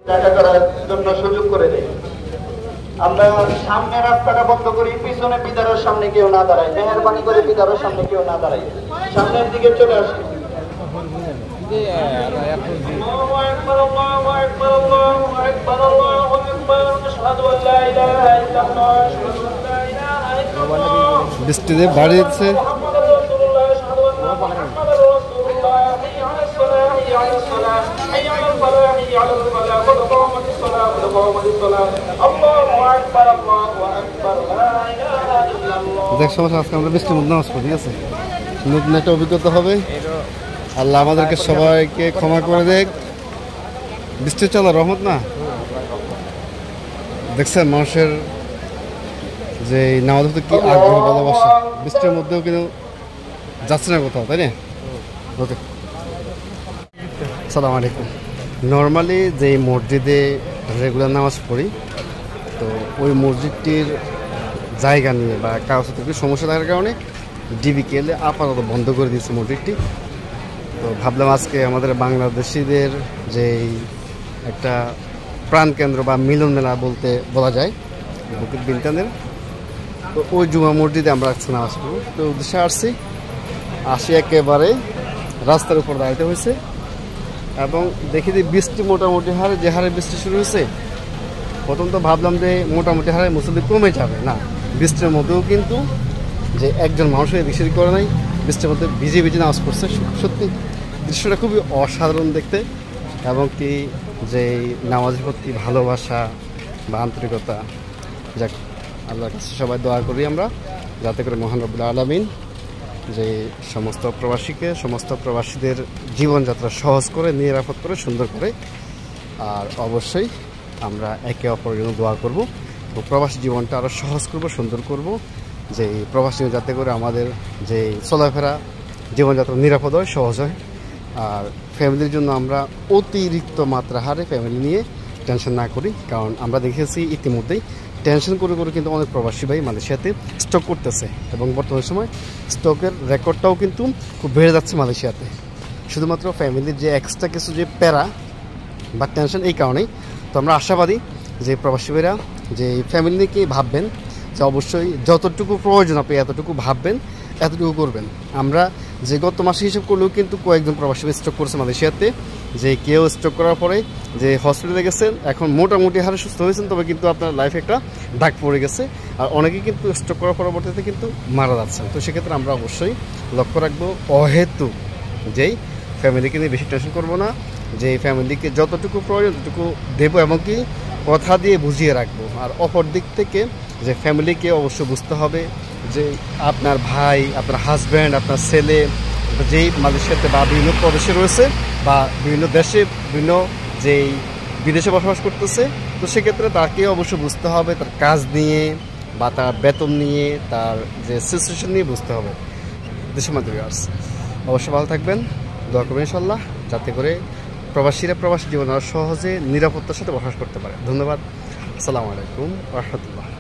দেখা করার জন্য সুযোগ করে দেয়। আমরা সামনে রাস্তাটা বন্ধ করি, পিছনে বিদারের সামনে কেউ না দাঁড়ায়, মেহরবানি করে বিদারের সামনে কেউ না দাঁড়ায়, সামনের দিকে চলে আসে। বৃষ্টিতে বাড়ি যাচ্ছে। দেখ সমস্যা, আজকে আমরা বৃষ্টির মধ্যে নামাজ পড়ি, ঠিক আছে? নতুন একটা অভিজ্ঞতা হবে। আল্লাহ আমাদেরকে সবাইকে ক্ষমা করে দেখ। বৃষ্টির চলা রহমত না? দেখছেন মানুষের যে নামাজ পড়তে কি আগ্রহ, ভালোবাসা। বৃষ্টির মধ্যেও কিন্তু যাচ্ছে না কোথাও, তাই না? ওকে, আসসালামু আলাইকুম। নর্মালি যে মসজিদে রেগুলার নামাজ পড়ি, তো ওই মসজিদটির জায়গা নিয়ে বা কাগজপত্রের সমস্যা থাকার কারণে ডিবিকেলে আপাতত বন্ধ করে দিয়েছে মসজিদটি। তো ভাবলাম আজকে আমাদের বাংলাদেশিদের যেই একটা প্রাণকেন্দ্র বা মিলন মেলা বলা যায় বুকির বিনকানের, তো ওই জুমা মসজিদে আমরা আজকে নামাজ পড়ব। তো উদ্দেশ্যে আসি একেবারে রাস্তার উপর দাঁড়াতে হয়েছে এবং দেখি যে বৃষ্টি মোটামুটি হারে, যে হারে বৃষ্টি শুরু হয়েছে, প্রথম তো ভাবলাম যে মোটামুটি হারে মুসল্লি কমে যাবে, না, বৃষ্টির মধ্যেও কিন্তু যে একজন মানুষের বেশি করে নাই, বৃষ্টির মধ্যে ভিজে ভিজে নামাজ পড়ছে। সত্যি দৃশ্যটা খুবই অসাধারণ দেখতে, এবং কি যে নামাজের প্রতি ভালোবাসা বা আন্তরিকতা। যাক, আল্লাহর কাছে সবাই দোয়া করি আমরা, যাতে করে মহান রব্বুল আলামিন যে সমস্ত প্রবাসীদের জীবনযাত্রা সহজ করে, নিরাপদ করে, সুন্দর করে। আর অবশ্যই আমরা একে অপরের জন্য দোয়া করব, তো প্রবাসী জীবনটা আরও সহজ করব, সুন্দর করব, যে প্রবাসী যাতে করে আমাদের যে চলাফেরা জীবনযাত্রা নিরাপদ হয়, সহজ হয়। আর ফ্যামিলির জন্য আমরা অতিরিক্ত মাত্রা হারে ফ্যামিলি নিয়ে টেনশন না করি, কারণ আমরা দেখেছি ইতিমধ্যেই টেনশন করে কিন্তু অনেক প্রবাসী ভাই মালয়েশিয়াতে স্টক করতেছে, এবং বর্তমান সময় স্টকের রেকর্ডটাও কিন্তু খুব বেড়ে যাচ্ছে মালয়েশিয়াতে। শুধুমাত্র ফ্যামিলির যে এক্সট্রা কিছু যে প্যারা বা টেনশন, এই কারণেই। তো আমরা আশাবাদী যে প্রবাসী ভাইরা যে ফ্যামিলি নিয়ে ভাববেন, যে অবশ্যই যতটুকু প্রয়োজন আপনি এতটুকু ভাববেন, এতটুকু করবেন। আমরা যে গত মাসে হিসাব করলেও কিন্তু কয়েকজন প্রবাসী স্ট্রোক করেছে মালয়েশিয়াতে, যে কেউ স্ট্রোক করার পরে যে হসপিটালে গেছেন, এখন মোটামুটি হারে সুস্থ হয়েছেন, তবে কিন্তু আপনার লাইফে একটা দাগ পড়ে গেছে। আর অনেকেই কিন্তু স্ট্রোক করার পরবর্তীতে কিন্তু মারা যাচ্ছেন। তো সেক্ষেত্রে আমরা অবশ্যই লক্ষ্য রাখবো, অহেতু যেই ফ্যামিলিকে নিয়ে বেশি টেনশন করবো না, যে ফ্যামিলিকে যতটুকু প্রয়োজন ততটুকু দেবো, এবং কি কথা দিয়ে বুঝিয়ে রাখবো। আর অপর দিক থেকে যে ফ্যামিলিকে অবশ্যই বুঝতে হবে যে আপনার ভাই, আপনার হাজব্যান্ড, আপনার ছেলে যেই মালয়েশিয়াতে বা বিভিন্ন প্রদেশে রয়েছে বা বিভিন্ন দেশে, বিভিন্ন যেই বিদেশে বসবাস করতেছে, তো সেক্ষেত্রে তাকে অবশ্যই বুঝতে হবে তার কাজ নিয়ে বা তার বেতন নিয়ে, তার যে সিচুয়েশন নিয়ে বুঝতে হবে। দেশের মাধ্যমে অবশ্যই ভালো থাকবেন, দোয়া করবেন ইনশাল্লাহ, যাতে করে প্রবাসীরা প্রবাসী জীবন আর সহজে নিরাপত্তার সাথে বসবাস করতে পারে। ধন্যবাদ। আসসালামু আলাইকুম ওয়া রাহমাতুল্লাহ।